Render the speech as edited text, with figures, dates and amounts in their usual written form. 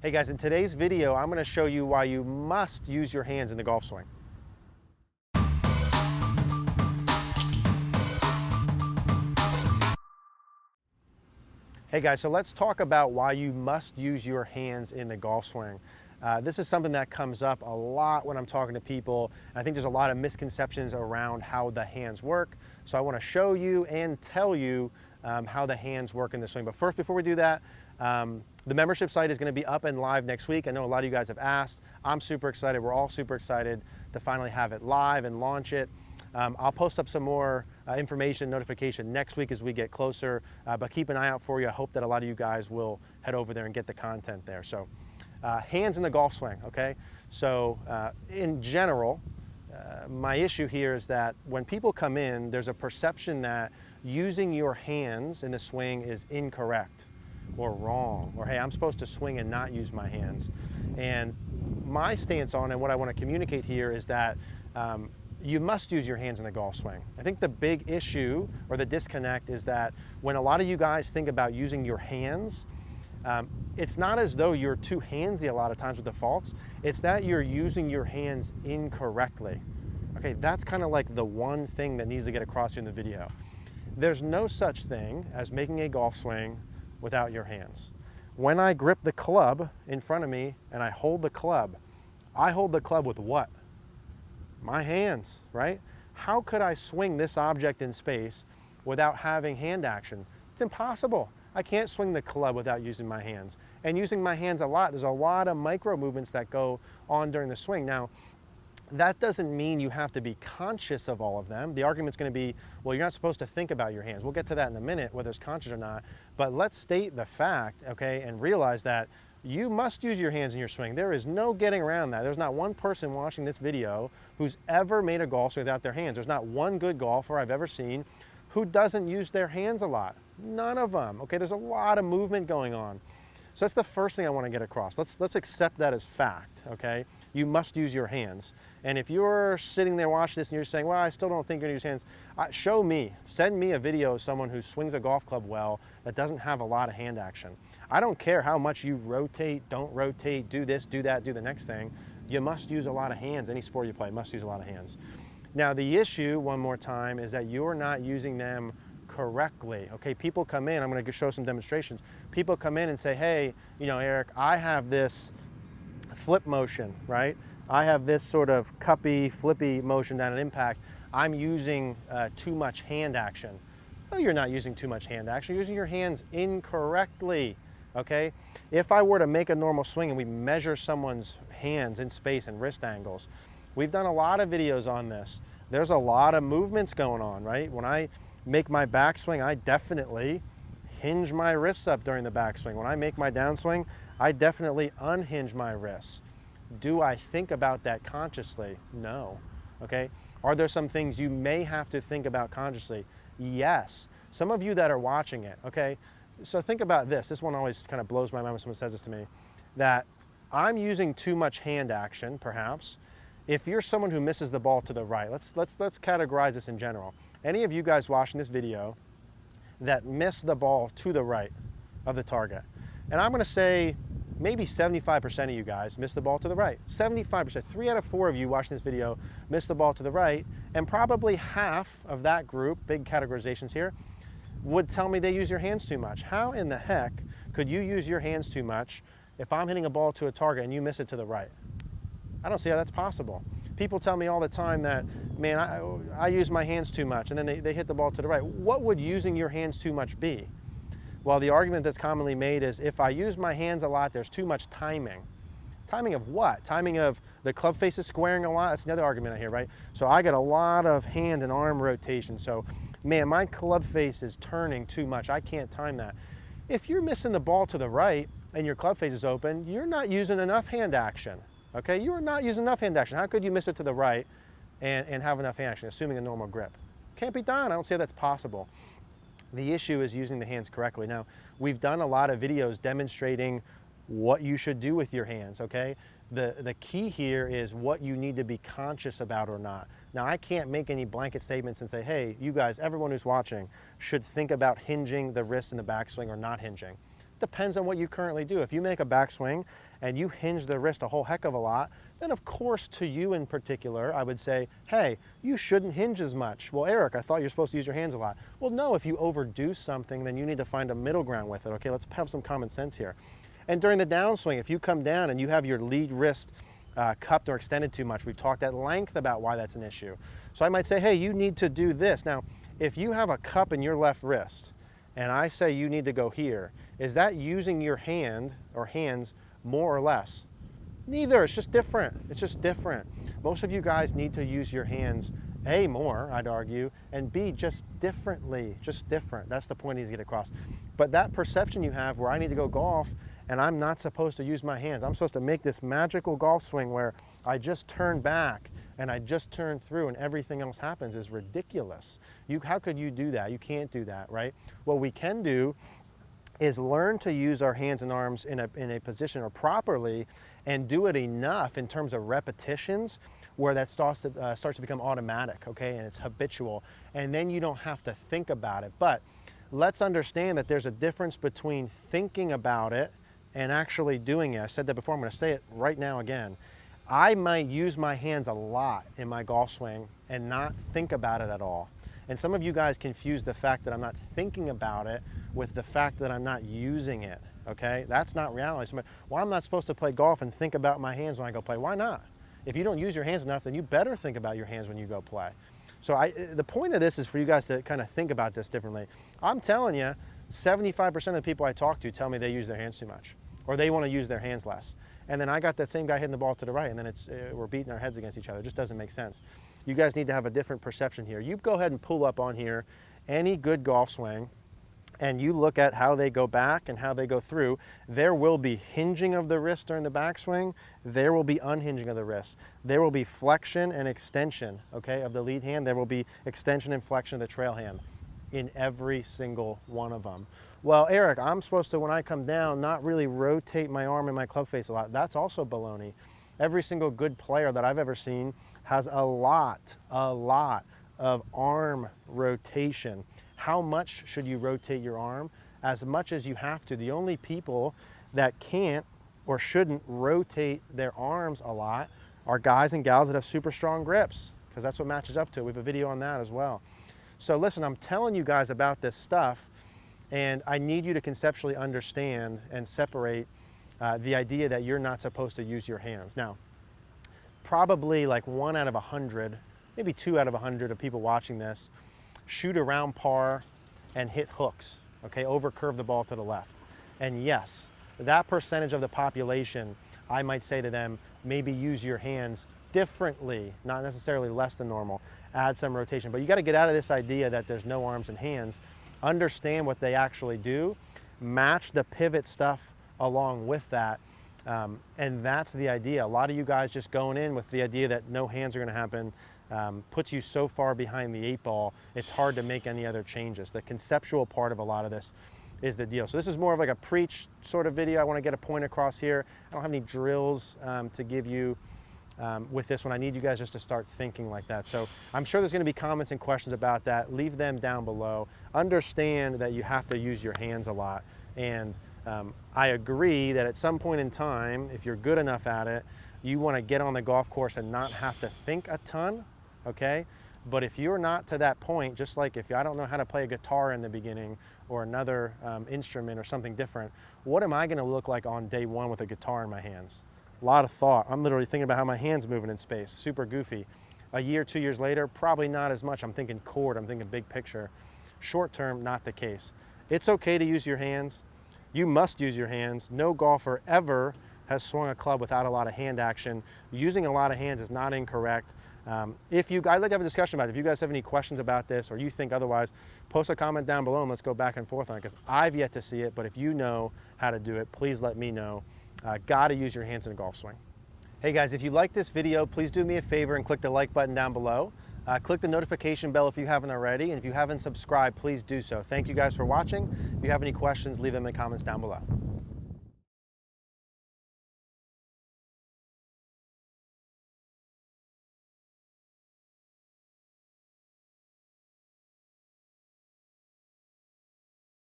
Hey guys, in today's video, I'm going to show you why you must use your hands in the golf swing. Hey guys, so let's talk about why you must use your hands in the golf swing. This is something that comes up a lot when I'm talking to people. I think there's a lot of misconceptions around how the hands work. So I want to show you and tell you how the hands work in the swing. But first, before we do that, the membership site is going to be up and live next week. I know a lot of you guys have asked. I'm super excited. We're all super excited to finally have it live and launch it. I'll post up some more information, notification next week as we get closer, but keep an eye out for you. I hope that a lot of you guys will head over there and get the content there. So hands in the golf swing, okay? So in general, my issue here is that when people come in, there's a perception that using your hands in the swing is incorrect or wrong, or hey, I'm supposed to swing and not use my hands. And my stance on it, what I want to communicate here is that you must use your hands in the golf swing. I think the big issue or the disconnect is that when a lot of you guys think about using your hands, it's not as though you're too handsy a lot of times with the faults. It's that you're using your hands incorrectly. Okay, that's kind of like the one thing that needs to get across here in the video. There's no such thing as making a golf swing without your hands. When I grip the club in front of me and I hold the club with what? My hands, right? How could I swing this object in space without having hand action? It's impossible. I can't swing the club without using my hands. And using my hands a lot, there's a lot of micro movements that go on during the swing. Now, that doesn't mean you have to be conscious of all of them. The argument's going to be, well, you're not supposed to think about your hands. We'll get to that in a minute, whether it's conscious or not. But let's state the fact, okay, and realize that you must use your hands in your swing. There is no getting around that. There's not one person watching this video who's ever made a golf swing without their hands. There's not one good golfer I've ever seen who doesn't use their hands a lot. None of them, okay? There's a lot of movement going on. So that's the first thing I want to get across. Let's accept that as fact, okay? You must use your hands. And if you're sitting there watching this and you're saying, well, I still don't think you're going to use hands, show me. Send me a video of someone who swings a golf club well that doesn't have a lot of hand action. I don't care how much you rotate, don't rotate, do this, do that, do the next thing. You must use a lot of hands. Any sport you play must use a lot of hands. Now, the issue, one more time, is that you're not using them correctly. Okay, people come in, I'm going to show some demonstrations. People come in and say, hey, you know, Eric, I have this flip motion, right? I have this sort of cuppy, flippy motion down at impact. I'm using too much hand action. No, you're not using too much hand action. You're using your hands incorrectly, okay? If I were to make a normal swing and we measure someone's hands in space and wrist angles, we've done a lot of videos on this. There's a lot of movements going on, right? When I make my backswing, I definitely hinge my wrists up during the backswing. When I make my downswing, I definitely unhinge my wrists. Do I think about that consciously? No, okay? Are there some things you may have to think about consciously? Yes. Some of you that are watching it, okay? So think about this. This one always kind of blows my mind when someone says this to me, that I'm using too much hand action, perhaps. If you're someone who misses the ball to the right, let's categorize this in general. Any of you guys watching this video that miss the ball to the right of the target, and I'm going to say maybe 75% of you guys miss the ball to the right. 75%, 3 out of 4 of you watching this video miss the ball to the right, and probably half of that group, big categorizations here, would tell me they use your hands too much. How in the heck could you use your hands too much if I'm hitting a ball to a target and you miss it to the right? I don't see how that's possible. People tell me all the time that, man, I use my hands too much, and then they hit the ball to the right. What would using your hands too much be? Well, the argument that's commonly made is if I use my hands a lot, there's too much timing. Timing of what? Timing of the club face is squaring a lot? That's another argument I hear, right? So I get a lot of hand and arm rotation. So, man, my club face is turning too much. I can't time that. If you're missing the ball to the right and your club face is open, you're not using enough hand action. Okay, you are not using enough hand action. How could you miss it to the right and have enough hand action, assuming a normal grip? Can't be done. I don't see how that's possible. The issue is using the hands correctly. Now, we've done a lot of videos demonstrating what you should do with your hands, okay? The key here is what you need to be conscious about or not. Now, I can't make any blanket statements and say, hey, you guys, everyone who's watching should think about hinging the wrist in the backswing or not hinging. depends on what you currently do. If you make a backswing and you hinge the wrist a whole heck of a lot, then of course to you in particular, I would say, hey, you shouldn't hinge as much. Well, Eric, I thought you're supposed to use your hands a lot. Well, no, if you overdo something, then you need to find a middle ground with it. Okay, let's have some common sense here. And during the downswing, if you come down and you have your lead wrist cupped or extended too much, we've talked at length about why that's an issue. So I might say, hey, you need to do this. Now, if you have a cup in your left wrist and I say you need to go here, is that using your hand or hands more or less? Neither, it's just different. It's just different. Most of you guys need to use your hands, A, more, I'd argue, and B, just differently, just different. That's the point he's getting across. But that perception you have where I need to go golf and I'm not supposed to use my hands. I'm supposed to make this magical golf swing where I just turn back and I just turn through and everything else happens is ridiculous. How could you do that? You can't do that, right? What we can do is learn to use our hands and arms in a position or properly and do it enough in terms of repetitions where that starts to become automatic, okay, and it's habitual. And then you don't have to think about it. But let's understand that there's a difference between thinking about it and actually doing it. I said that before, I'm gonna say it right now again. I might use my hands a lot in my golf swing and not think about it at all. And some of you guys confuse the fact that I'm not thinking about it with the fact that I'm not using it, okay? That's not reality. Well, I'm not supposed to play golf and think about my hands when I go play. Why not? If you don't use your hands enough, then you better think about your hands when you go play. So the point of this is for you guys to kind of think about this differently. I'm telling you, 75% of the people I talk to tell me they use their hands too much or they want to use their hands less. And then I got that same guy hitting the ball to the right and then we're beating our heads against each other. It just doesn't make sense. You guys need to have a different perception here. You go ahead and pull up on here any good golf swing and you look at how they go back and how they go through. There will be hinging of the wrist during the backswing. There will be unhinging of the wrist. There will be flexion and extension, okay, of the lead hand. There will be extension and flexion of the trail hand in every single one of them. Well, Eric, I'm supposed to, when I come down, not really rotate my arm and my club face a lot. That's also baloney. Every single good player that I've ever seen has a lot of arm rotation. How much should you rotate your arm? As much as you have to. The only people that can't or shouldn't rotate their arms a lot are guys and gals that have super strong grips, because that's what matches up to it. We have a video on that as well. So listen, I'm telling you guys about this stuff, and I need you to conceptually understand and separate the idea that you're not supposed to use your hands. Now, probably like 1 out of 100, maybe 2 out of 100 of people watching this shoot around par and hit hooks, okay, overcurve the ball to the left. And yes, that percentage of the population, I might say to them, maybe use your hands differently, not necessarily less than normal, add some rotation. But you got to get out of this idea that there's no arms and hands, understand what they actually do, match the pivot stuff along with that, and that's the idea. A lot of you guys just going in with the idea that no hands are going to happen puts you so far behind the 8 ball, it's hard to make any other changes. The conceptual part of a lot of this is the deal. So this is more of like a preach sort of video. I want to get a point across here. I don't have any drills to give you with this one. I need you guys just to start thinking like that. So I'm sure there's going to be comments and questions about that. Leave them down below. Understand that you have to use your hands a lot. And I agree that at some point in time, if you're good enough at it, you want to get on the golf course and not have to think a ton, okay? But if you're not to that point, just like if I don't know how to play a guitar in the beginning or another instrument or something different, what am I going to look like on day one with a guitar in my hands? A lot of thought. I'm literally thinking about how my hand's moving in space, super goofy. A year, 2 years later, probably not as much. I'm thinking chord, I'm thinking big picture. Short term, not the case. It's okay to use your hands. You must use your hands. No golfer ever has swung a club without a lot of hand action. Using a lot of hands is not incorrect. I'd like to have a discussion about it. If you guys have any questions about this or you think otherwise, post a comment down below and let's go back and forth on it, because I've yet to see it, but if you know how to do it, please let me know. Gotta use your hands in a golf swing. Hey guys, if you like this video, please do me a favor and click the like button down below. Click the notification bell if you haven't already, and if you haven't subscribed, please do so. Thank you guys for watching. If you have any questions, leave them in the comments down below.